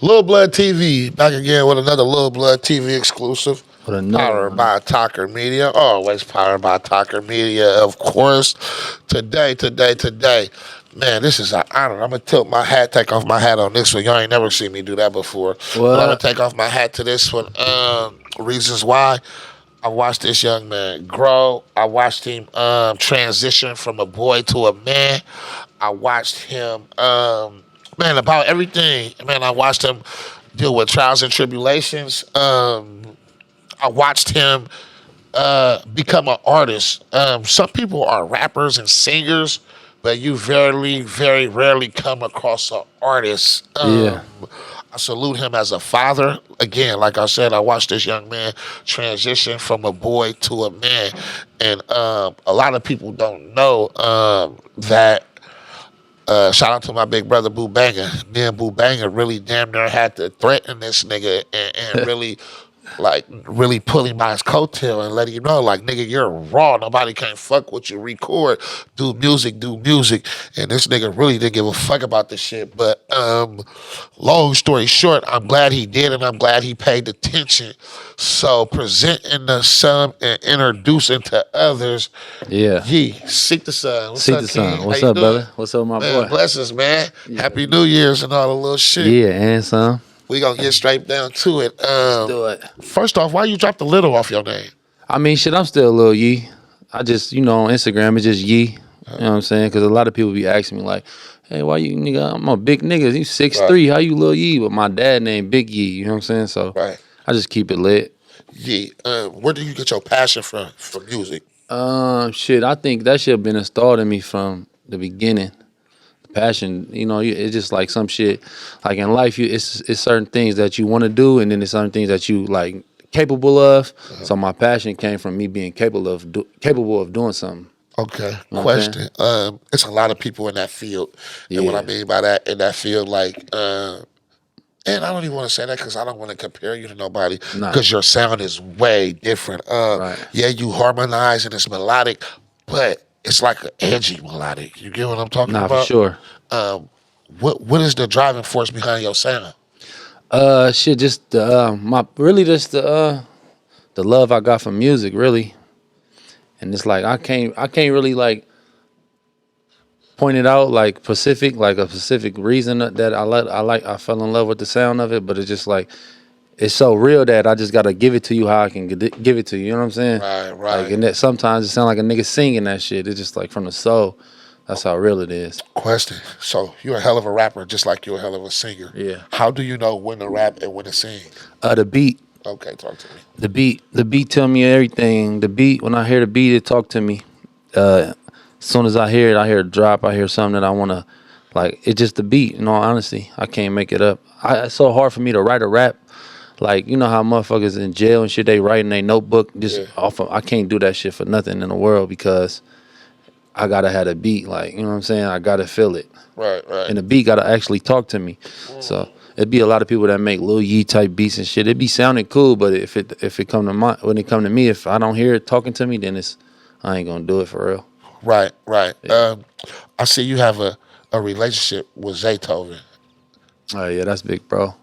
Lil Blood TV back again with another Lil Blood TV exclusive. With another Powered one. by Talker Media. Always powered by Talker Media, of course. Today. Man, this is an honor. I'm going to tilt my hat, take off my hat on this one. Y'all ain't never seen me do that before. But I'm going to What? take off my hat to this one. Reasons why. I watched this young man grow. I watched him transition from a boy to a man. I watched him, man, about everything. Man, I watched him deal with trials and tribulations. I watched him become an artist. Some people are rappers and singers, but you very rarely come across an artist. Yeah. I salute him as a father. Again, like I said, I watched this young man transition from a boy to a man. And a lot of people don't know that. Shout out to my big brother Boo Banger. Me and Boo Banger really damn near had to threaten this nigga and really pull him by his coattail and let him know, like, nigga, you're raw. Nobody can fuck with you. Record, do music. And this nigga really didn't give a fuck about this shit. But long story short, I'm glad he did, and I'm glad he paid attention. So presenting the son and introducing to others. Yeah. Yee, Seek the Sun. What's See up, the King? sun. What's How you up, doing? brother? What's up, my Man, boy? blessings, man. Happy New Year's and all the little shit. Yeah, and some. We gonna get straight down to it. Do it. First off, why you dropped the little off your name? I mean, shit, I'm still a little Yee. I just, on Instagram, it's just Yee. You know what I'm saying? Because a lot of people be asking me, like, hey, why you, nigga? I'm a big nigga. You 6'3". How you Lil Yee? But my dad named Big Yee. You know what I'm saying? So Right. I just keep it lit. Yeah. Where do you get your passion from for music? Shit, I think that shit been installed in me from the beginning. Passion, it's just like some shit. Like in life, it's certain things that you want to do, and then there's certain things that you like capable of. So my passion came from me being capable of doing something. Okay. Know what I'm Question. It's a lot of people in that field. And what I Yeah. mean by that, in that field, like, and I don't even want to say that because I don't want to compare you to nobody Nah. because your sound is way different. Right. Yeah, you harmonize and it's melodic, but it's like an edgy melodic. You get what I'm talking Nah, about? for sure. What is the driving force behind your sound? Shit, just the love I got from music, really. And it's like I can't really like point it out like a specific reason that I fell in love with the sound of it, but it's just like it's so real that I just gotta give it to you how I can give it to you. You know what I'm saying? Right. Like, and that sometimes it sound like a nigga singing that shit. It's just like from the soul. That's how real it is. Question. So you're a hell of a rapper, just like you're a hell of a singer. Yeah. How do you know when to rap and when to sing? The beat, Okay, talk to me. the beat tell me everything. The beat, when I hear the beat, it talk to me. As soon as I hear it, I hear a drop. I hear something that I wanna, like. It's just the beat. In all honesty, I can't make it up. It's so hard for me to write a rap. Like, you know how motherfuckers in jail and shit, they write in their notebook just off of. I can't do that shit for nothing in the world because I gotta have a beat. Like, you know what I'm saying? I gotta feel it. Right. And the beat gotta actually talk to me. So it'd be a lot of people that make Lil Yee type beats and shit. It be sounding cool, but if it come to when it come to me, if I don't hear it talking to me, then I ain't gonna do it for real. Right. I see you have a relationship with Zaytoven. Oh yeah, that's big, bro.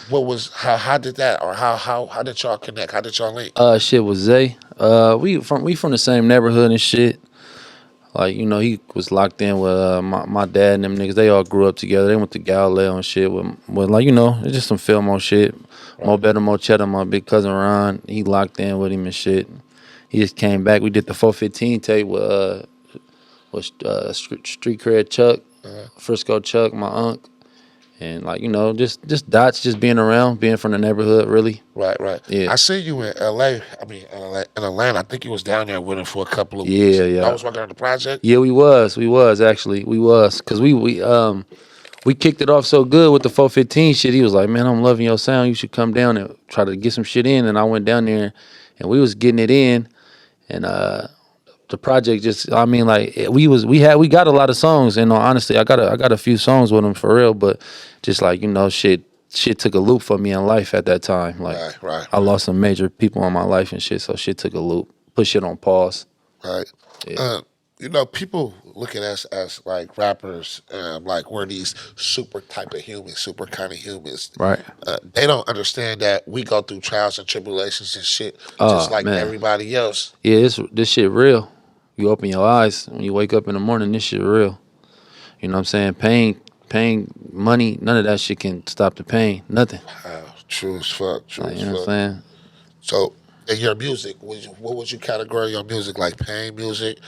What was how did that, or how did y'all connect? How did y'all link? Shit with Zay. We from the same neighborhood and shit. Like, he was locked in with my dad and them niggas. They all grew up together. They went to Galileo and shit with like, it's just some Fillmore shit. Mo Better, Mo Cheddar, my big cousin Ron, he locked in with him and shit. He just came back. We did the 415 tape with Street Cred Chuck, Frisco Chuck, my unc. And like, just dots, just being around, being from the neighborhood, really. Right. Yeah. I see you in LA. I mean, in Atlanta. I think you was down there with him for a couple of weeks. Yeah. I was working on the project. Yeah, we was actually, cause we kicked it off so good with the 415 shit. He was like, man, I'm loving your sound. You should come down and try to get some shit in. And I went down there, and we was getting it in, and the project just, I mean, like we got a lot of songs. And honestly, I got a few songs with him for real, but just like, shit took a loop for me in life at that time. Like, Right. I lost some major people in my life and shit, so shit took a loop. Put shit on pause. Right. Yeah. You know, people look at us as like rappers, like we're these super type of humans, super kind of humans. Right. They don't understand that we go through trials and tribulations and shit just Oh like man. everybody else. Yeah, this shit real. You open your eyes when you wake up in the morning, this shit real. You know what I'm saying? Pain, money, none of that shit can stop the pain. Nothing. True as fuck, true Like, as you know what fuck. I'm saying? So, in your music, what would you categorize your music? Like pain music,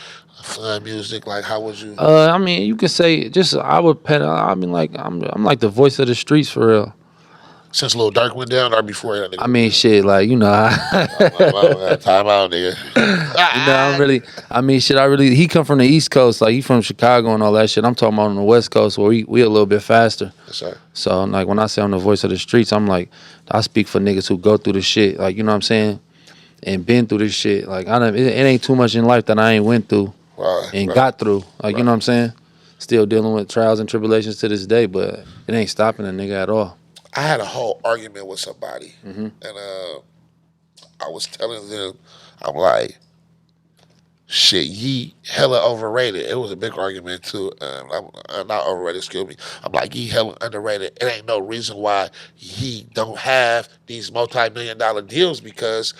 fun music? Like, how would you? I mean, you could say just I would pet. I mean, like I'm like the voice of the streets for real. Since Lil Durk went down, or before that nigga I went mean, down? shit, like you know, Time out, nigga. you know, I'm really. I mean, shit, I really. He come from the East Coast, like he from Chicago and all that shit. I'm talking about on the West Coast where we a little bit faster. Yes, sir. So like when I say I'm the voice of the streets, I'm like I speak for niggas who go through the shit, like you know what I'm saying, and been through this shit. Like I don't. It ain't too much in life that I ain't went through Right, and right. got through. Like you know what I'm saying. Still dealing with trials and tribulations to this day, but it ain't stopping a nigga at all. I had a whole argument with somebody, Mm-hmm. and I was telling them, I'm like, shit, ye hella overrated. It was a big argument too. I'm not overrated, excuse me. I'm like, ye hella underrated. It ain't no reason why he don't have these multi-million-dollar deals because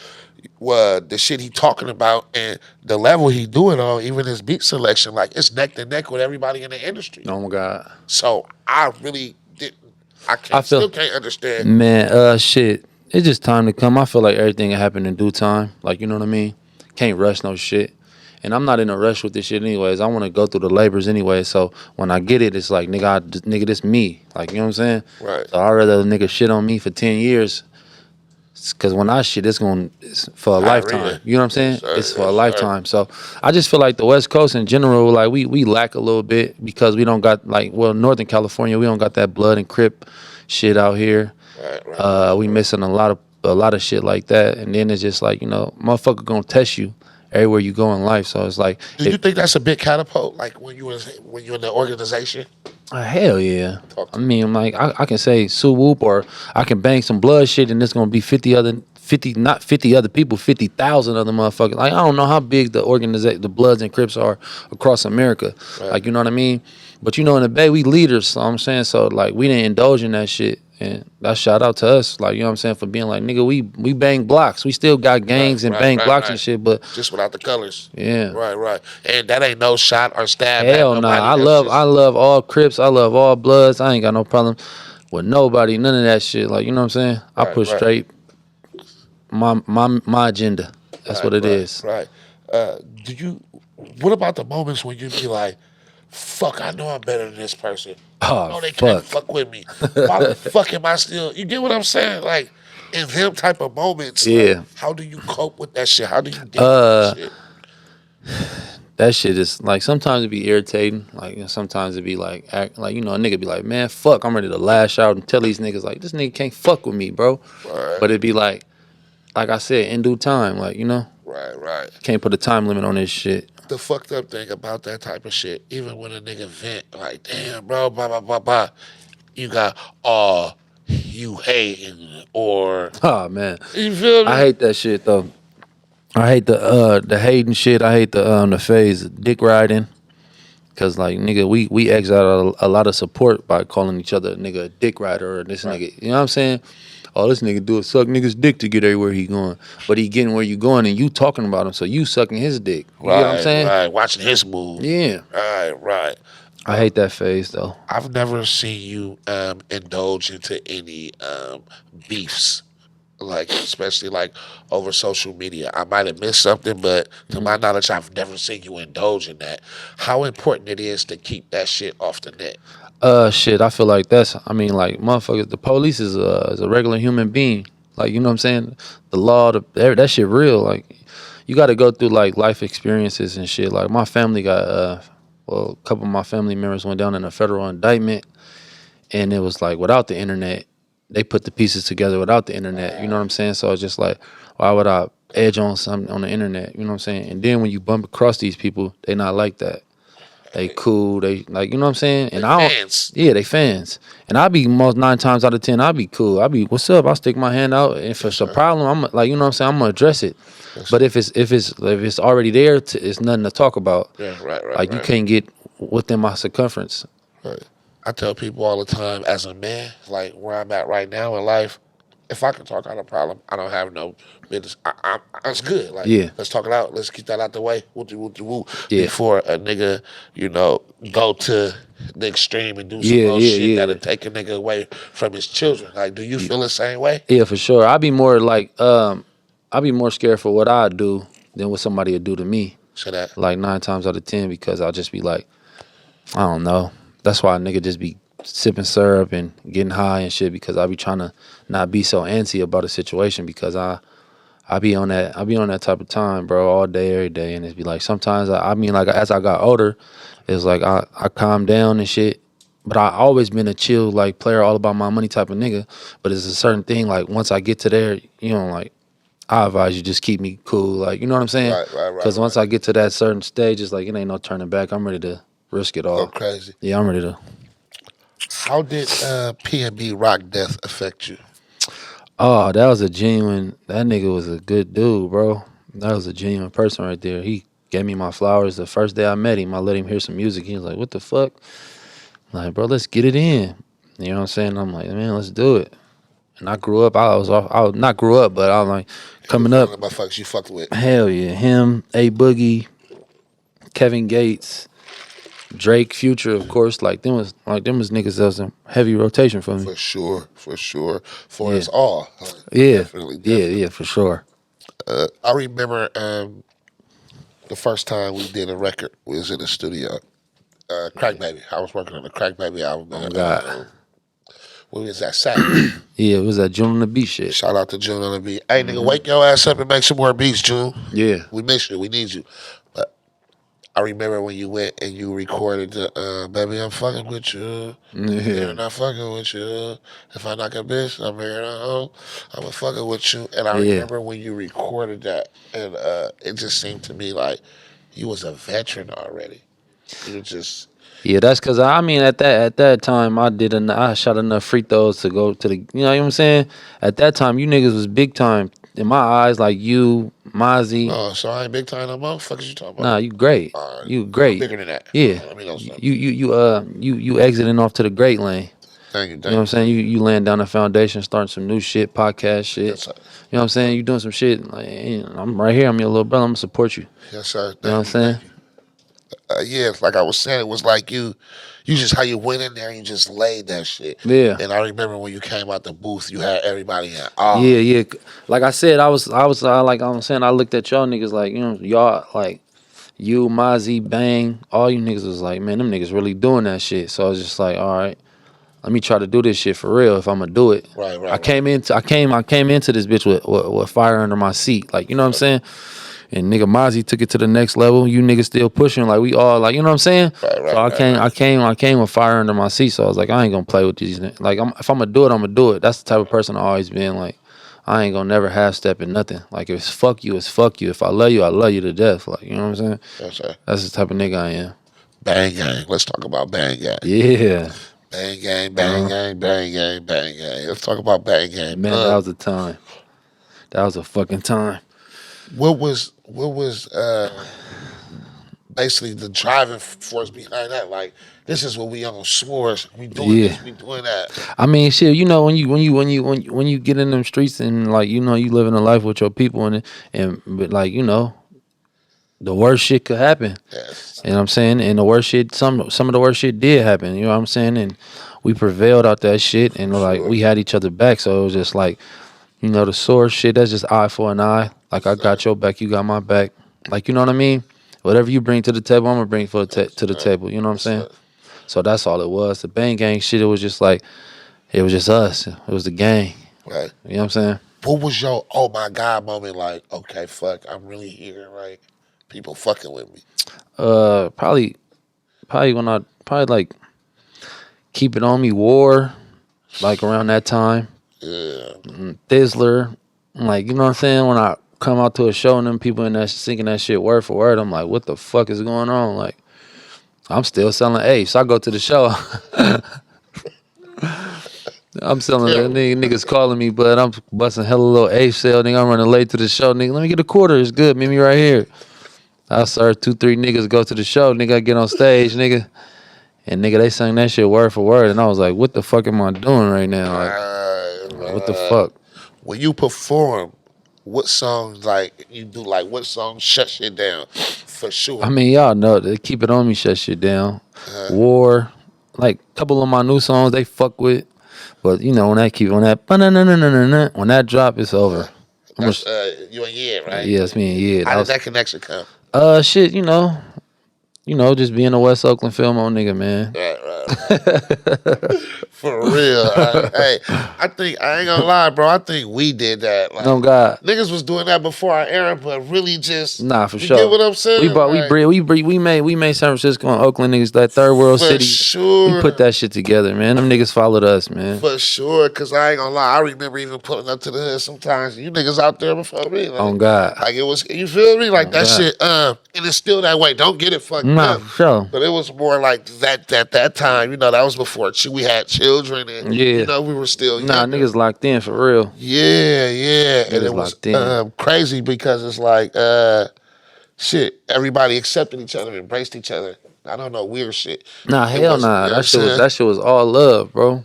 the shit he talking about and the level he doing on, even his beat selection, like it's neck to neck with everybody in the industry. Oh my god. So I really didn't. I I can't, feel still can't understand. man, shit. It's just time to come. I feel like everything will happen in due time. Like you know what I mean? Can't rush no shit. And I'm not in a rush with this shit anyways. I want to go through the labors anyway. So when I get it, it's like nigga, this me. Like you know what I'm saying? Right. So I'd rather a nigga shit on me for 10 years. Cause when I shit, it's for a lifetime. Diarrhea. You know what I'm saying? Yes, sir. It's for a Yes, sir. lifetime. So I just feel like the West Coast in general, like we lack a little bit because we don't got Northern California, we don't got that blood and Crip shit out here. Right, right. We missing a lot of shit like that. And then it's just like, you know, motherfucker gonna test you everywhere you go in life. So it's like Do you think that's a big catapult? Like when you in the organization? hell yeah. Talk to I mean, I'm like I can say Sue Whoop or I can bang some blood shit and it's gonna be 50 other people, 50,000 other motherfuckers. Like I don't know how big the Bloods and Crips are across America. Right. Like you know what I mean? But you know in the Bay we leaders, so I'm saying so like we didn't indulge in that shit. And that shout out to us, like you know what I'm saying, for being like nigga, we bang blocks. We still got gangs and bang blocks and shit, but Just without the colors. yeah. Right, right. And that ain't no shot or stab. Hell at nah. nobody. I That's love just- I love all Crips. I love all Bloods. I ain't got no problem with nobody. None of that shit. Like you know what I'm saying. I Right, push right. straight my agenda. That's right, what it right, is. Right. What about the moments when you be like, fuck, I know I'm better than this person. Oh, No, they can't fuck. fuck with me. Why the fuck am I still? You get what I'm saying? Like, in them type of moments, like, Yeah. how do you cope with that shit? How do you deal with that shit? That shit is like sometimes it be irritating. Like and sometimes it be like act like you know a nigga be like, man, fuck, I'm ready to lash out and tell these niggas like this nigga can't fuck with me, bro. Right. But it be like I said, in due time, like you know, Right, right. can't put a time limit on this shit. The fucked up thing about that type of shit, even when a nigga vent, like, damn, bro, blah, blah, blah, blah, you got, you hating, or, Oh man. you feel me? I hate that shit though. I hate the hating shit. I hate the phase dick riding. Cause like nigga, we exile a lot of support by calling each other nigga a dick rider or this nigga. You know what I'm saying? Oh, this nigga do it suck nigga's dick to get everywhere he going. But he getting where you going and you talking about him, so you sucking his dick. You right, know what I'm saying? Right, watching his move. Yeah. Right, right. I hate that phase though. I've never seen you indulge into any beefs, like especially like over social media. I might have missed something, but to my knowledge, I've never seen you indulge in that. How important it is to keep that shit off the net. Shit, I feel like I mean, like, motherfuckers, the police is a regular human being. Like, you know what I'm saying? The law, that shit real. Like, you got to go through, like, life experiences and shit. Like, my family got, a couple of my family members went down in a federal indictment, and it was, like, without the internet. They put the pieces together without the internet. You know what I'm saying? So it's just like, why would I edge on something on the internet? You know what I'm saying? And then when you bump across these people, they not like that. They cool. They like, you know what I'm saying? And They I don't. fans. Yeah, they fans. And I be most 9 times out of 10, I be cool. I be, what's up? I stick my hand out. If it's a problem, I'm like, you know what I'm saying? I'm gonna address it. But if it's already there, it's nothing to talk about. Yeah, right. Like you can't get within my circumference. Right. I tell people all the time, as a man, like where I'm at right now in life, if I can talk out a problem, I don't have no business. That's good. Like, Yeah. let's talk it out. Let's get that out the way. Woo. Yeah. Before a nigga, go to the extreme and do some Yeah, shit yeah. that'll take a nigga away from his children. Like, do you feel the same way? Yeah, for sure. I'd be more like, I'd be more scared for what I do than what somebody would do to me. So that, Like 9 times out of 10, because I'll just be like, I don't know. That's why a nigga just be sipping syrup and getting high and shit, because I be trying to not be so antsy about a situation, because I be on that type of time, bro, all day, every day. And it's be like, sometimes I mean, like, as I got older, it's like I calmed down and shit. But I always been a chill, like, player, all about my money type of nigga. But it's a certain thing, like, once I get to there, like, I advise you just keep me cool, like, you know what I'm saying? Right. Because once I get to that certain stage, it's like, it ain't no turning back. I'm ready to risk it all. go crazy. Yeah, I'm ready to. How did P&B Rock death affect you? Oh, that was a genuine. That nigga was a good dude, bro. That was a genuine person right there. He gave me my flowers the first day I met him. I let him hear some music. He was like, "What the fuck?" I'm like, bro, let's get it in. You know what I'm saying? I'm like, man, let's do it. And I grew up. I was not grew up, but I was like coming up. The motherfuckers you fucked with. Hell yeah, him, A Boogie, Kevin Gates, Drake, Future, of course. Like them was niggas that was in heavy rotation for me. For sure. For us all. Yeah, Definitely. yeah, for sure. I remember the first time we did a record was in the studio. Crack Baby. I was working on the Crack Baby album. Oh God. When was that Saturday? Yeah, it was that June on the Beat shit. Shout out to June on the beat. Hey, nigga, wake your ass up and make some more beats, June. Yeah. We miss you. We need you. But I remember when you went and you recorded the Baby, I'm fucking with you. Yeah. I'm not fucking with you. If I knock a bitch, I'm here at home. I'm fucking with you. And I Yeah. remember when you recorded that, and it just seemed to me like you was a veteran already. You just... Yeah, that's because I mean at that time I shot enough free throws to go to the, you know what I'm saying? At that time you niggas was big time in my eyes, like you, Mozzie. Oh, so I ain't big time no more? Fuck is you talking about? Nah, you great. You great. Bigger than that. Yeah. Let me know something. You exiting off to the great lane. Thank you. You know what I'm saying? You laying down the foundation, starting some new shit, podcast shit. Yes, sir. You know what I'm saying? You doing some shit. Like, I'm right here. I'm your little brother. I'm gonna support you. Yes, sir. You know what I'm saying? Yeah, like I was saying, it was like you just how you went in there and you just laid that shit. Yeah. And I remember when you came out the booth, you had everybody in awe. Yeah. Like I said, I looked at y'all niggas like, y'all like you, Mozzie, Bang, all you niggas was like, man, them niggas really doing that shit. So I was just like, all right, let me try to do this shit for real if I'm gonna do it. Right. I came into this bitch with fire under my seat, like, you know what I'm saying? And nigga Mozzie took it to the next level. You niggas still pushing, like we all, like, you know what I'm saying? Right, I came with fire under my seat. So I was like, I ain't gonna play with these niggas. Like, if I'm gonna do it, I'm gonna do it. That's the type of person I always been. Like, I ain't gonna never half step in nothing. Like, if it's fuck you, it's fuck you. If I love you to death. Like, you know what I'm saying? Yes, sir. That's the type of nigga I am. Bang gang. Let's talk about Bang gang. Yeah. Bang gang, bang gang, bang gang, bang gang. Let's talk about Bang gang. Man, that was a time. That was a fucking time. What was basically the driving force behind that? Like, this is what we on s'mores. We doing this, we doing that. I mean, shit. You know, when you get in them streets and, like, you know, you living a life with your people but like, you know, the worst shit could happen. Yes. You know what I'm saying? And the worst shit, some of the worst shit did happen. You know what I'm saying? And we prevailed out that shit, and like we had each other back. So it was just like, you know, the source shit. That's just eye for an eye. Like, I got your back, you got my back. Like, you know what I mean? Whatever you bring to the table, I'm gonna bring to the table. You know what I'm saying? So that's all it was. The Bang gang shit, it was just like, it was just us. It was the gang. Right. You know what I'm saying? What was your oh my God moment? Like, okay, fuck, I'm really here, right? People fucking with me. Probably when like Keep It On Me War, like around that time. Yeah. Thizzler, like, you know what I'm saying? When I come out to a show and them people in that singing that shit word for word, I'm like, what the fuck is going on? Like, I'm still selling apes. I go to the show. I'm selling niggas calling me, but I'm busting hella little ape sale. Nigga, I'm running late to the show. Nigga, let me get a quarter. It's good. Meet me right here. I serve 2-3 niggas go to the show. Nigga, I get on stage, nigga. And nigga, they sang that shit word for word. And I was like, what the fuck am I doing right now? Like, what the fuck? When you perform, what songs like you do? Like what songs shut shit down for sure? I mean, y'all know they keep it on me, shut shit down. War, like a couple of my new songs they fuck with. But you know, when that drop, it's over. That's, you and Yeah, right? Yeah, it's me and Yeah. How did that connection come? Shit, you know, just being a West Oakland film on nigga, man. Right. For real. Hey, I ain't gonna lie, bro. I think we did that. Like, Oh God. niggas was doing that before our era, but really just Nah, for you sure. get what I'm saying? We made San Francisco and Oakland niggas that third world For city. sure. We put that shit together, man. Them niggas followed us, man. For sure, cause I ain't gonna lie. I remember even pulling up to the hood sometimes. You niggas out there before me. Like, On God. Like it was, you feel me? Like that God. shit. And it's still that way. Don't get it fucked Nah, up. for sure. But it was more like that time. You know, that was before we had children, and Yeah. you know we were still Nah, younger. niggas locked in for real. Yeah, and Niggas it was locked in. crazy because it's like shit. Everybody accepted each other, embraced each other. I don't know, weird shit. Nah, It hell wasn't, nah. you know what I'm saying? That shit was all love, bro.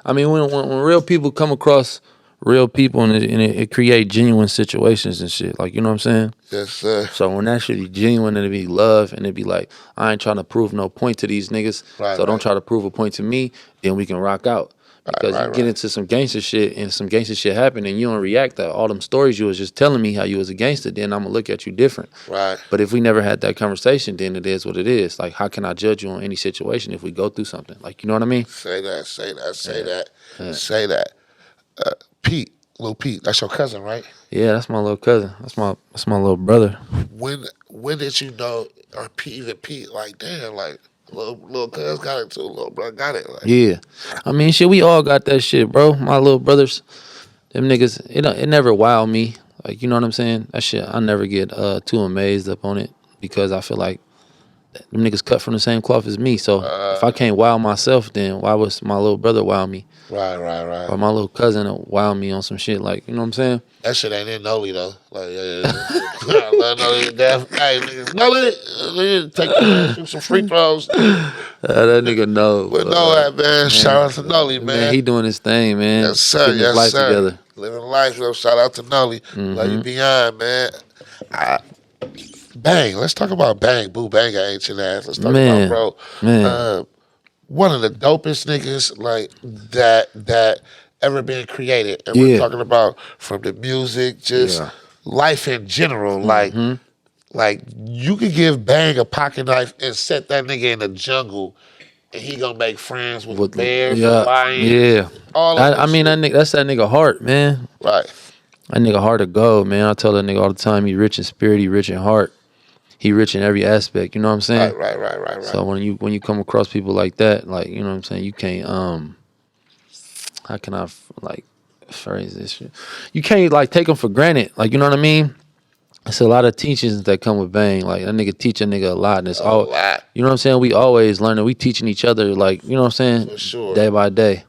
I mean, when real people come across real people and it create genuine situations and shit, like, you know what I'm saying? Yes, sir. So when that shit be genuine and it be love and it be like, I ain't trying to prove no point to these niggas, Right, so don't right. try to prove a point to me, then we can rock out. Because right, you get right. into some gangster shit and some gangster shit happen and you don't react to all them stories you was just telling me how you was a gangster, then I'm gonna look at you different. Right. But if we never had that conversation, then it is what it is. Like, how can I judge you on any situation if we go through something? Like, you know what I mean? Say that. Pete, Lil Pete, that's your cousin, right? Yeah, that's my little cousin. That's my little brother. When did you know, or Pete, like, damn, like, little cuz got it too, little brother got it. Like, Yeah. I mean, shit, we all got that shit, bro. My little brothers, them niggas, it never wowed me. Like, you know what I'm saying? That shit, I never get too amazed up on it because I feel like them niggas cut from the same cloth as me. So if I can't wow myself, then why was my little brother wow me? right. Or my little cousin wow me on some shit, like, you know what I'm saying? That shit ain't in Noli, though. Like, I love Noli to death. Hey, niggas, Noli, take shoot some free throws. That nigga know. But know that, man. Shout out to Noli, man. He doing his thing, man. Yes, sir. Getting his life together. Living life, yo. Shout out to Noli. Love you beyond, man. Bang. Let's talk about Bang. Boo Bang, ancient ass. Let's talk Man, about, bro. man. One of the dopest niggas like that ever been created. And we're Yeah. talking about from the music, just Yeah. life in general. Like you could give Bang a pocket knife and set that nigga in the jungle and he gonna make friends with bears, yeah, lions, yeah. all of I mean, that's that nigga heart, man. right. That nigga heart of gold, man. I tell that nigga all the time, he rich in spirit, he rich in heart. He rich in every aspect, you know what I'm saying? Right. So when you come across people like that, like, you know what I'm saying, you can't how can I like phrase this shit? You can't like take them for granted, like, you know what I mean? It's a lot of teachings that come with Bang. Like, that nigga teach a nigga a lot, and it's all, lot. you know what I'm saying? We always learning, we teaching each other, like, you know what I'm saying? For sure. Day by day.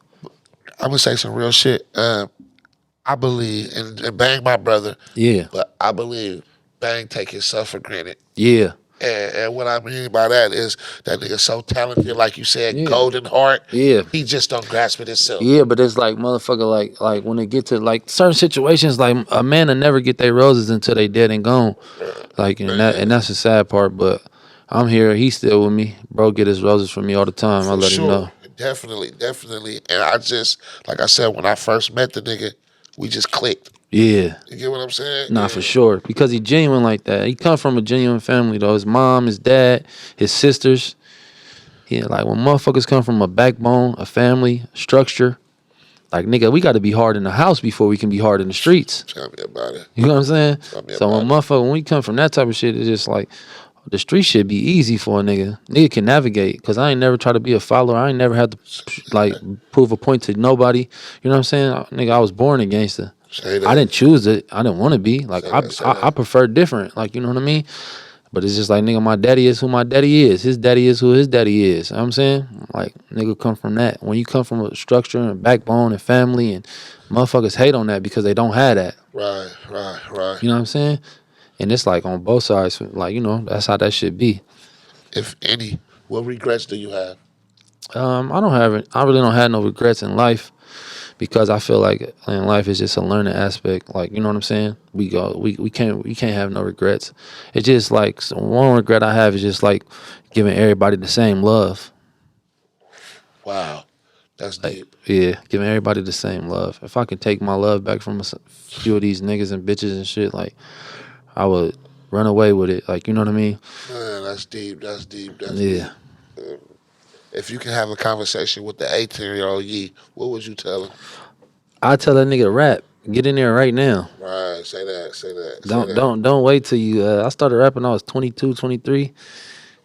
I'm gonna say some real shit. I believe, and Bang my brother, Yeah, but I believe Bang take himself for granted. yeah, And what I mean by that is that nigga so talented, like you said, Yeah. golden heart. yeah. He just don't grasp it himself. Yeah, but it's like, motherfucker, like when it get to like certain situations, like a man will never get their roses until they dead and gone. Like, and that's the sad part. But I'm here, he's still with me. Bro get his roses from me all the time. I let him know. Definitely. And I just, like I said, when I first met the nigga, we just clicked. Yeah. You get what I'm saying? Nah, for sure. Because he genuine like that. He come from a genuine family though. His mom, his dad, his sisters. Yeah, like when motherfuckers come from a backbone, a family, a structure, like, nigga, we gotta be hard in the house before we can be hard in the streets. Tell me about it. You know what I'm saying? Tell me So about when we come from that type of shit, it's just like the street shit be easy for a nigga. Nigga can navigate. Cause I ain't never try to be a follower. I ain't never had to like prove a point to nobody. You know what I'm saying? Nigga, I was born a gangster. Say that. I didn't choose it. I didn't want to be. Like, Say that. I prefer different. Like, you know what I mean? But it's just like, nigga, my daddy is who my daddy is. His daddy is who his daddy is. You know what I'm saying? Like, nigga come from that. When you come from a structure and backbone and family, and motherfuckers hate on that because they don't have that. Right. You know what I'm saying? And it's like on both sides, like, you know, that's how that should be. If any, what regrets do you have? I really don't have no regrets in life, because I feel like in life is just a learning aspect. Like, you know what I'm saying? We can't have no regrets. It's just like, one regret I have is just like giving everybody the same love. Wow, that's deep. Yeah, giving everybody the same love. If I could take my love back from a few of these niggas and bitches and shit, like, I would run away with it. Like, you know what I mean? Man, that's deep. That's Yeah. deep. If you can have a conversation with the 18-year-old Yee, what would you tell him? I tell that nigga to rap. Get in there right now. Right, say that. Don't wait till you. I started rapping when I was 22, 23.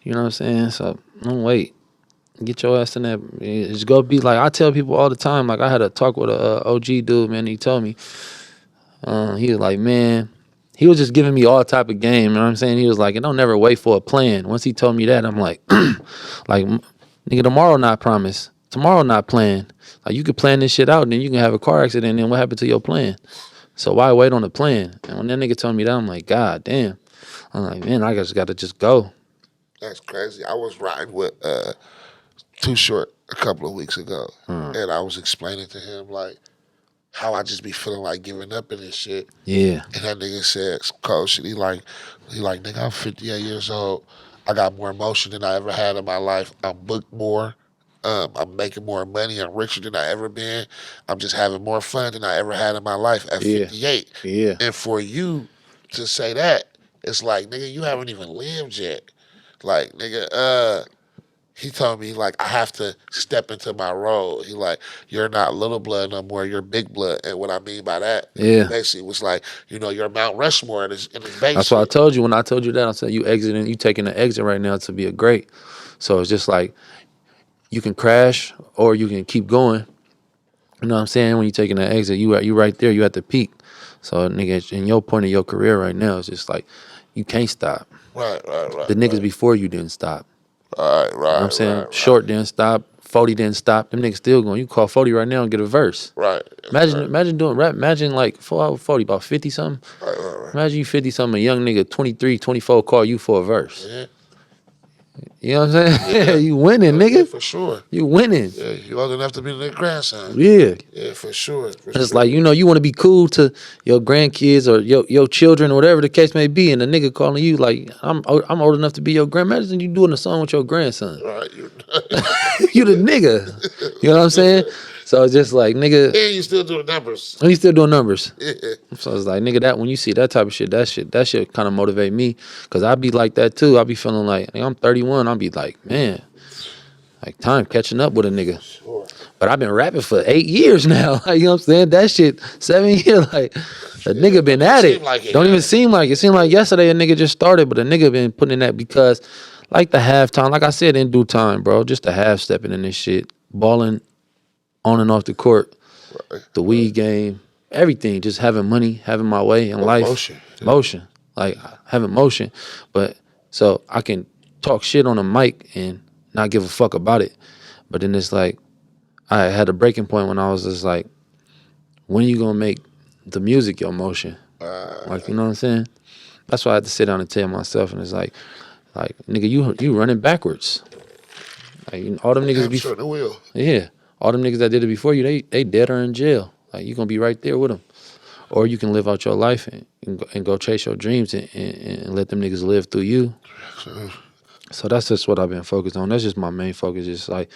You know what I'm saying? So don't wait. Get your ass in there. It's gonna be like, I tell people all the time. Like, I had a talk with a OG dude, man. He told me, he was like, man, he was just giving me all type of game. You know what I'm saying? He was like, and don't never wait for a plan. Once he told me that, I'm like, like, nigga, tomorrow not promised. Tomorrow not planned. Like, you could plan this shit out, and then you can have a car accident, and then what happened to your plan? So why wait on the plan? And when that nigga told me that, I'm like, God damn. I'm like, man, I just gotta just go. That's crazy. I was riding with Too Short a couple of weeks ago, and I was explaining to him like how I just be feeling like giving up in this shit. Yeah. And that nigga said some cold shit. He like, nigga, I'm 58 years old. I got more emotion than I ever had in my life. I'm booked more. I'm making more money. I'm richer than I ever been. I'm just having more fun than I ever had in my life at 58. Yeah. And for you to say that, it's like, nigga, you haven't even lived yet. Like, nigga, he told me, like, I have to step into my role. He like, you're not little blood no more, you're big blood. And what I mean by that, basically was like, you know, you're Mount Rushmore in his basic. That's what I told you. When I told you that, I said, you taking the exit right now to be a great. So it's just like, you can crash or you can keep going. You know what I'm saying? When you're taking that exit, you right there, you at the peak. So, nigga, in your point of your career right now, it's just like, you can't stop. Right. The niggas before you didn't stop. Right. You know what I'm saying? Short didn't stop. 40 didn't stop. Them niggas still going. You call 40 right now and get a verse. Right. Imagine doing rap. Imagine like 40, about 50 something. Right. Imagine you 50 something, a young nigga, 23, 24 call you for a verse. Yeah. You know what I'm saying? Yeah. You winning, nigga. Yeah, for sure. You winning. Yeah, you old enough to be their grandson. Yeah. Yeah, for sure. It's like, you know, you want to be cool to your grandkids or your children or whatever the case may be, and the nigga calling you like, I'm old enough to be your grandma. Imagine you doing a song with your grandson. Right. You the nigga. You know what I'm saying? So it's just like, nigga. And you still doing numbers. And you still doing numbers. Yeah. So it's like, nigga, that when you see that type of shit, that shit kind of motivate me. Cause I be like that too. I be feeling like, I'm 31. I'll be like, man, like time catching up with a nigga. Sure. But I've been rapping for 8 years now. Like, you know what I'm saying? That shit, 7 years. Like, the nigga been at it. Don't even seem like it. Seemed like yesterday a nigga just started, but a nigga been putting in that because, like the halftime, like I said, in due time, bro. Just the half stepping in this shit, balling on and off the court, the weed game, everything. Just having money, having my way in life. Motion. Like, having motion. But so I can talk shit on a mic and not give a fuck about it. But then it's like, I had a breaking point when I was just like, when you gonna make the music your motion? Like, you know what I'm saying? That's why I had to sit down and tell myself, and it's like, nigga, you running backwards. Like, all them niggas Sure they will. Yeah, all them niggas that did it before you, they dead or in jail. Like, you gonna be right there with them, or you can live out your life and go chase your dreams and let them niggas live through you. So that's just what I've been focused on. That's just my main focus, just like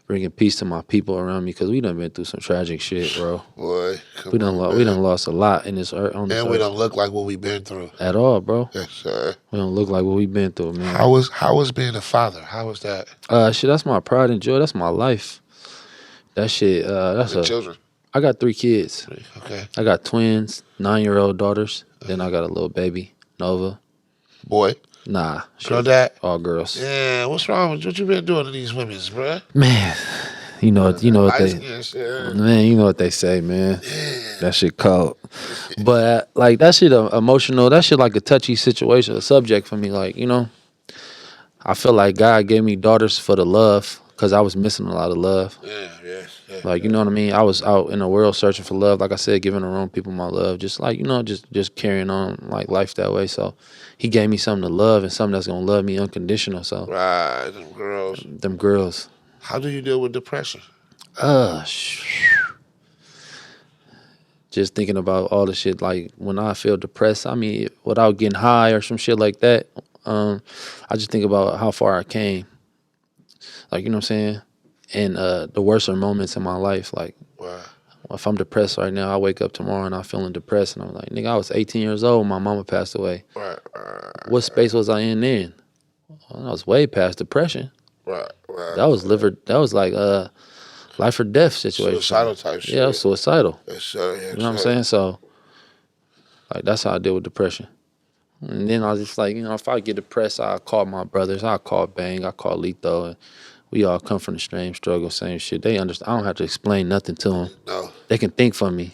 bringing peace to my people around me, because we done been through some tragic shit, bro. Boy, we done lost a lot in this earth. And we don't look like what we've been through at all, bro. Yes, sir. We don't look like what we've been through, man. How was being a father? How was that? Shit, that's my pride and joy. That's my life. That shit. That's children. I got 3 kids. Okay. I got twins, 9-year-old daughters. Then I got a little baby, Nova. Boy. Nah. Girl, dad? All girls. Yeah, what's wrong with what you been doing to these women's, bruh? Man, you know what they say, man. Yeah. That shit cold. But like that shit emotional. That shit like a touchy situation, a subject for me. Like, you know, I feel like God gave me daughters for the love because I was missing a lot of love. Yeah. Like, you know what I mean? I was out in the world searching for love. Like I said, giving the wrong people my love. Just like, you know, just carrying on like life that way. So he gave me something to love and something that's gonna love me unconditional. So Right, them girls. them girls. How do you deal with depression? Just thinking about all the shit, like when I feel depressed, I mean, without getting high or some shit like that, I just think about how far I came. Like, you know what I'm saying? And the worser moments in my life, like Right. if I'm depressed right now, I wake up tomorrow and I'm feeling depressed and I'm like, nigga, I was 18 years old, my mama passed away. Right. What space was I in then? Well, I was way past depression. Right. That was like life or death situation. Suicidal type shit. Yeah, I was suicidal. Yes, You know what I'm saying? So, like, that's how I deal with depression. And then I was just like, you know, if I get depressed, I'll call my brothers. I'll call Bang. I'll call Letho. And we all come from the same struggle, same shit. They understand. I don't have to explain nothing to them. No. They can think for me.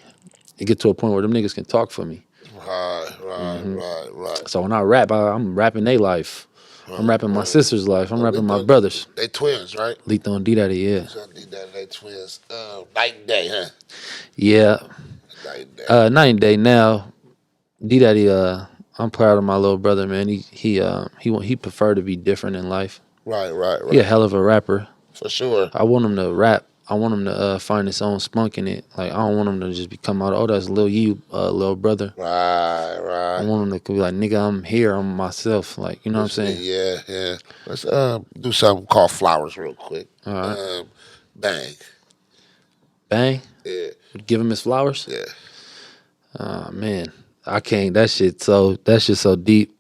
It get to a point where them niggas can talk for me. Right. So when I rap, I'm rapping their life. I'm rapping my sister's life. I'm rapping my brothers. They twins, right? Letho and D-Daddy, yeah. They twins. Night and day, huh? Yeah. Night and day. Night and day now. D-Daddy, I'm proud of my little brother, man. He preferred to be different in life. Right. He a hell of a rapper. For sure. I want him to rap. I want him to find his own spunk in it. Like, I don't want him to just become out, oh, that's Lil You, little brother. Right. I want him to be like, nigga, I'm here. I'm myself. Like, you know what I'm saying? Yeah. Let's do something called Flowers real quick. All right. Bang. Bang. Yeah. Give him his flowers. Yeah. Oh, man. I can't. That shit so deep.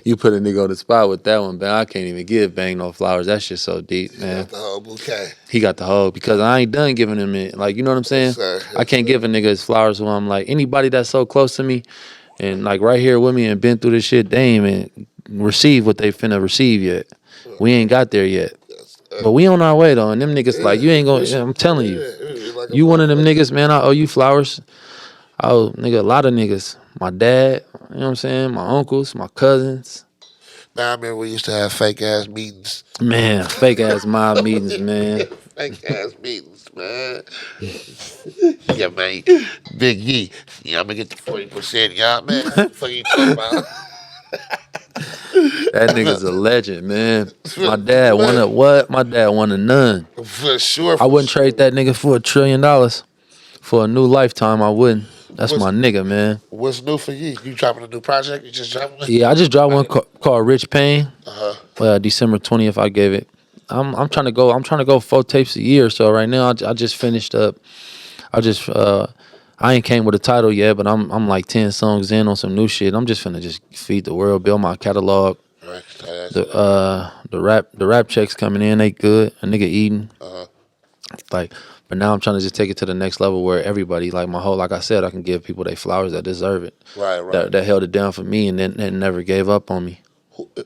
You put a nigga on the spot with that one, Bang. I can't even give Bang no flowers. That shit so deep, man. Got the whole bouquet. He got the whole, because I ain't done giving him it. Like, you know what I'm saying? Yes, sir. I can't give a nigga his flowers who I'm like, anybody that's so close to me and like right here with me and been through this shit, they ain't even receive what they finna receive yet. We ain't got there yet. But we on our way though, and them niggas like, you ain't gonna, I'm telling you. You one of them niggas, man, I owe you flowers. I owe, nigga, a lot of niggas. My dad, you know what I'm saying? My uncles, my cousins. Man, I remember we used to have fake ass meetings. Man, fake ass mob meetings, man. Fake ass meetings, man. Yeah, man. Big Yee. Yeah, I'm gonna get the 40%. Yeah, man. What the fuck you talking about? That nigga's a legend, man. My dad wanted what? My dad wanted none. For sure. I wouldn't trade that nigga for $1 trillion. For a new lifetime, I wouldn't. That's my nigga, man. What's new for you? You dropping a new project? You just dropping one? Yeah, I just dropped one called Rich Pain. December 20th, I gave it. I'm trying to go 4 tapes a year. So right now, I just finished up. I ain't came with a title yet, but I'm like 10 songs in on some new shit. I'm just finna just feed the world, build my catalog. Right. The rap checks coming in, they good. A nigga eating. Like, but now I'm trying to just take it to the next level where everybody, like like I said, I can give people their flowers that deserve it. Right. That held it down for me and then never gave up on me.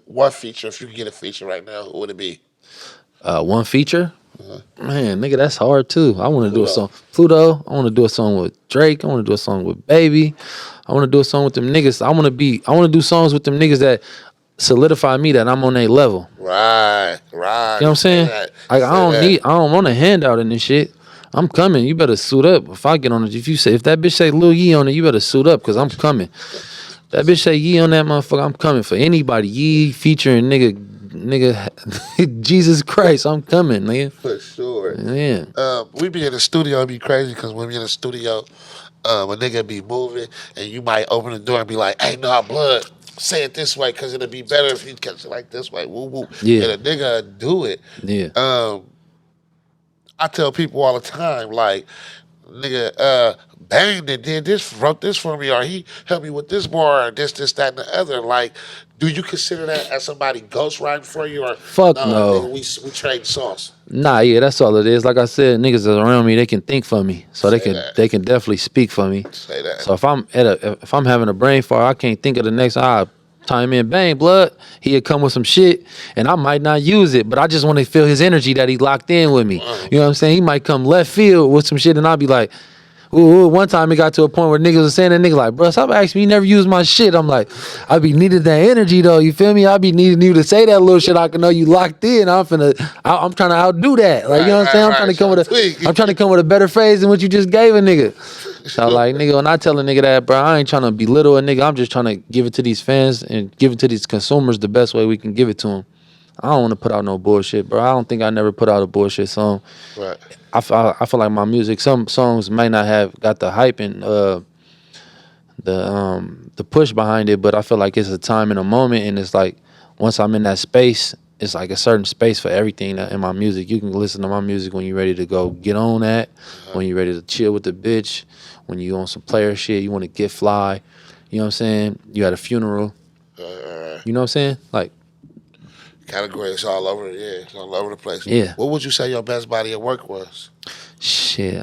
What feature, if you could get a feature right now, who would it be? One feature? Man, nigga, that's hard too. I want to do a song. Pluto. I want to do a song with Drake. I want to do a song with Baby. I want to do a song with them niggas. I want to do songs with them niggas that solidify me that I'm on their level. Right. You know what I'm saying? Like, I don't want a handout in this shit. I'm coming. You better suit up. If I get on it, if that bitch say Lil Yee on it, you better suit up because I'm coming. That bitch say Yee on that motherfucker, I'm coming for anybody. Yee featuring nigga Jesus Christ, I'm coming, nigga. For sure. Yeah. We be in the studio, it'd be crazy because when we in the studio, a nigga be moving and you might open the door and be like, hey, no, blood. Say it this way because it'll be better if you catch it like this way. Woo woo. Yeah. And a nigga do it. Yeah. I tell people all the time, like, nigga, Bang that did this, wrote this for me, or he helped me with this more, or this, that, and the other. Like, do you consider that as somebody ghostwriting for you, or fuck no? Nigga, we trade songs. Nah, yeah, that's all it is. Like I said, niggas that's around me, they can think for me, so they can definitely speak for me. Say that. So if I'm having a brain fart, I can't think of the next time in Bang blood, he'd come with some shit and I might not use it, but I just want to feel his energy that he locked in with me. You know what I'm saying? He might come left field with some shit and I'll be like, Ooh, one time it got to a point where niggas was saying that nigga like, bro, stop asking me, you never use my shit. I'm like, I be needed that energy though, you feel me? I be needing you to say that little shit. I can know you locked in. I'm trying to outdo that. Like, you know what I'm saying? I'm trying to come with a better phrase than what you just gave a nigga. So like, nigga, when I tell a nigga that, bro, I ain't trying to belittle a nigga. I'm just trying to give it to these fans and give it to these consumers the best way we can give it to them. I don't want to put out no bullshit, bro. I don't think I never put out a bullshit song. Right. I feel like my music, some songs may not have got the hype and the push behind it, but I feel like it's a time and a moment, and it's like once I'm in that space, it's like a certain space for everything in my music. You can listen to my music when you're ready to go get on that, when you're ready to chill with the bitch, when you on some player shit, you want to get fly, you know what I'm saying? You at a funeral, you know what I'm saying? Like, Category, it's all over. Yeah, it's all over the place. Yeah. What would you say your best body of work was? shit,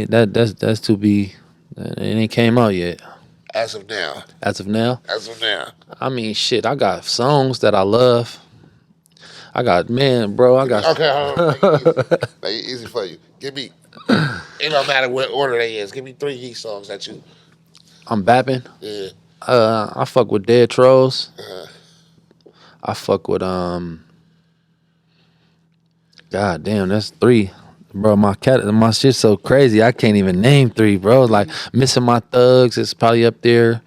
that's to be, it ain't came out yet. As of now. As of now, As of now. I mean, shit, I got songs that I love. I got, man, bro, I got. Okay, hold on. Make it easy for you. Give me. It don't matter what order they is. Give me 3 Yeet songs that you. I'm bapping. Yeah. I fuck with Dead Trolls. Uh, I fuck with God damn, that's 3. Bro, my shit's so crazy. I can't even name 3, bro. Like Missing My Thugs is probably up there.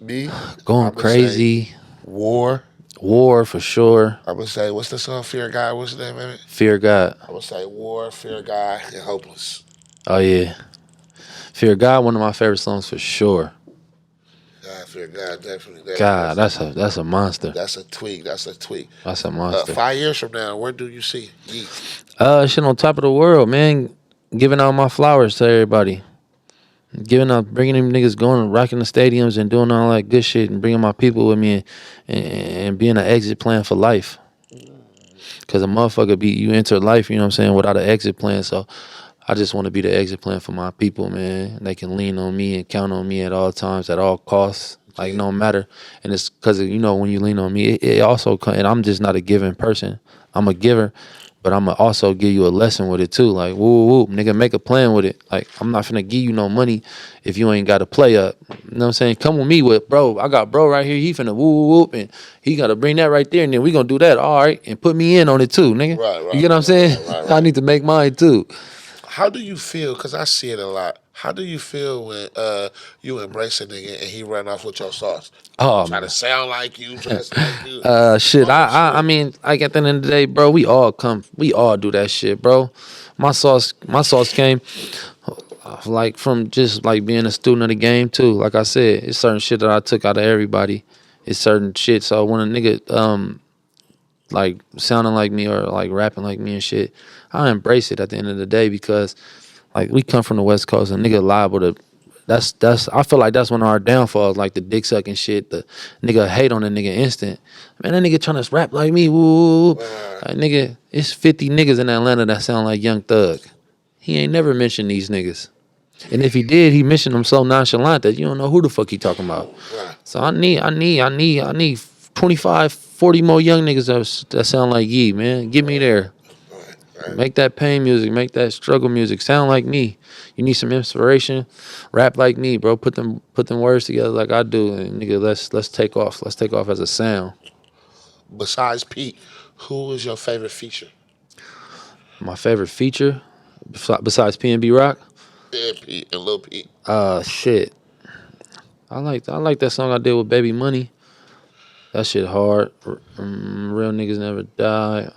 me. Going I'ma crazy. say War. War for sure. I would say what's the song? Fear God. What's the name of it? Fear God. I would say War, Fear God, and Hopeless. Oh yeah. Fear God, one of my favorite songs for sure. God, Fear God, definitely. God, that's a monster. That's a tweak. That's a tweak. That's a monster. 5 years from now, where do you see Yeet? Shit on top of the world, man. Giving out my flowers to everybody. Bringing them niggas going, rocking the stadiums and doing all that good shit and bringing my people with me and being an exit plan for life. Cause a motherfucker you enter life, you know what I'm saying, without an exit plan. So I just want to be the exit plan for my people, man. They can lean on me and count on me at all times, at all costs. Like, no matter. And it's because, you know, when you lean on me, it also, and I'm just not a giving person. I'm a giver, but I'm going to also give you a lesson with it, too. Like, woo, woo, nigga, make a plan with it. Like, I'm not finna give you no money if you ain't got to play up. You know what I'm saying? Come with me with, bro, I got bro right here. He finna woo, woo, whoop, and he got to bring that right there, and then we going to do that. All right. And put me in on it, too, nigga. Right. You get what I'm saying? Right. I need to make mine, too. How do you feel? Because I see it a lot. How do you feel when you embrace a nigga and he run off with your sauce? Oh, Try to sound like you, dress like you. shit. I mean, like at the end of the day, bro, we all do that shit, bro. My sauce came like from just like being a student of the game too. Like I said, it's certain shit that I took out of everybody. It's certain shit. So when a nigga like sounding like me or like rapping like me and shit, I embrace it at the end of the day because like we come from the West Coast and nigga liable to that's I feel like that's one of our downfalls, like the dick sucking shit, the nigga hate on a nigga instant. Man, that nigga trying to rap like me, woo. Like, nigga, it's 50 niggas in Atlanta that sound like Young Thug. He ain't never mentioned these niggas. And if he did, he mentioned them so nonchalant that you don't know who the fuck he talking about. So I need 25, 40 more young niggas that sound like Yee, man. Get me there. Make that pain music, make that struggle music sound like me. You need some inspiration, rap like me, bro. Put them words together like I do, and nigga, let's take off. Let's take off as a sound. Besides Pete, who is your favorite feature? My favorite feature, besides PNB Rock. Yeah, Pete and Lil Pete. Shit. I like that song I did with Baby Money. That shit hard. Real niggas never die.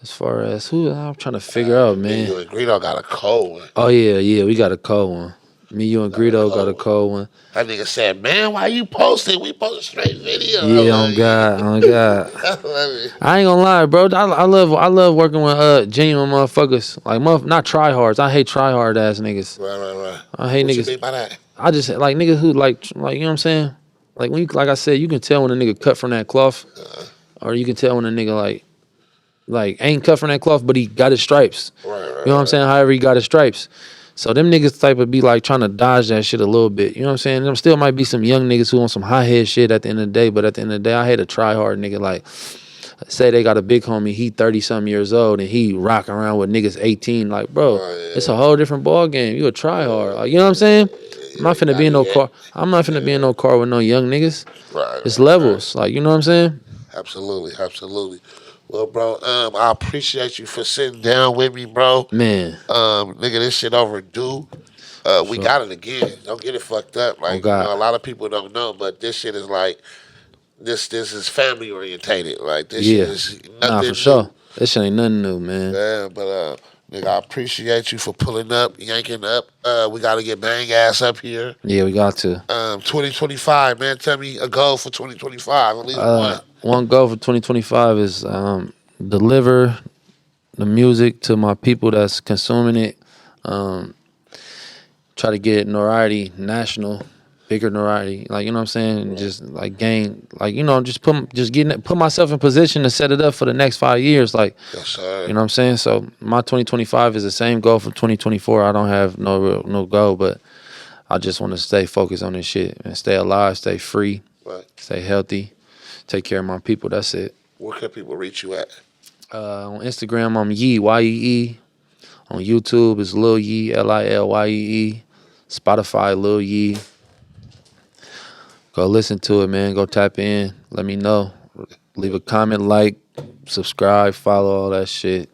As far as who, I'm trying to figure out, man. You and Greedo got a cold one. Oh yeah, we got a cold one. Me, you, and Greedo got a cold one. That nigga said, "Man, why you posting? We post a straight video." Yeah, on God. I ain't gonna lie, bro. I love working with genuine motherfuckers. Like not tryhards. I hate tryhard ass niggas. Right. I hate What niggas. You mean by that? I just like niggas who like you know what I'm saying? Like when you, like I said, you can tell when a nigga cut from that cloth, or you can tell when a nigga like ain't cut from that cloth, but he got his stripes. Right. You know what I'm saying? However he got his stripes. So them niggas type of be like trying to dodge that shit a little bit. You know what I'm saying? There still might be some young niggas who on some high head shit at the end of the day, but at the end of the day, I hate a try hard nigga like say they got a big homie, he 30-something years old, and he rocking around with niggas 18. Like, bro, it's a whole different ball game. You a try hard. Like, you know what I'm saying? I'm not finna be in no car. I'm not finna be in no car with no young niggas. Right. It's levels. Like, you know what I'm saying? Absolutely, absolutely. Well, bro, I appreciate you for sitting down with me, bro. Man. Nigga, this shit overdue. We got it again. Don't get it fucked up. Like, you know, a lot of people don't know, but this shit is like, this is family orientated. Like, this shit is nothing Nah, for new. sure. This shit ain't nothing new, man. Yeah, but nigga, I appreciate you for pulling up, yanking up. We got to get Bang Ass up here. Yeah, we got to. 2025, man. Tell me a goal for 2025. At least one. One goal for 2025 is deliver the music to my people that's consuming it. Try to get notoriety, national, bigger notoriety. Like, you know what I'm saying? Just like gain, like, you know, just put myself in position to set it up for the next 5 years. Like, Yes, sir. you know what I'm saying? So my 2025 is the same goal for 2024. I don't have no goal, but I just want to stay focused on this shit and stay alive, stay free, Right. stay healthy, take care of my people. That's it. Where can people reach you at? On Instagram, I'm Yee, Y-E-E. On YouTube, it's Lil Yee, Lilyyee. Spotify, Lil Yee. Go listen to it, man. Go tap in. Let me know. Leave a comment, like, subscribe, follow, all that shit.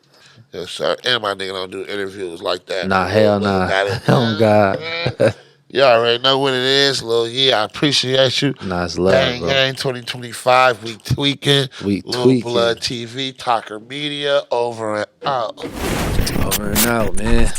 Yes, sir. And my nigga don't do interviews like that. Nah, hell nah. Oh, God. You already know what it is, Lil Yee. I appreciate you. Nah, it's love, Bang bro. Gang 2025. We tweaking. We Lil tweaking. Blood TV. Talker Media. Over and out. Over and out, man.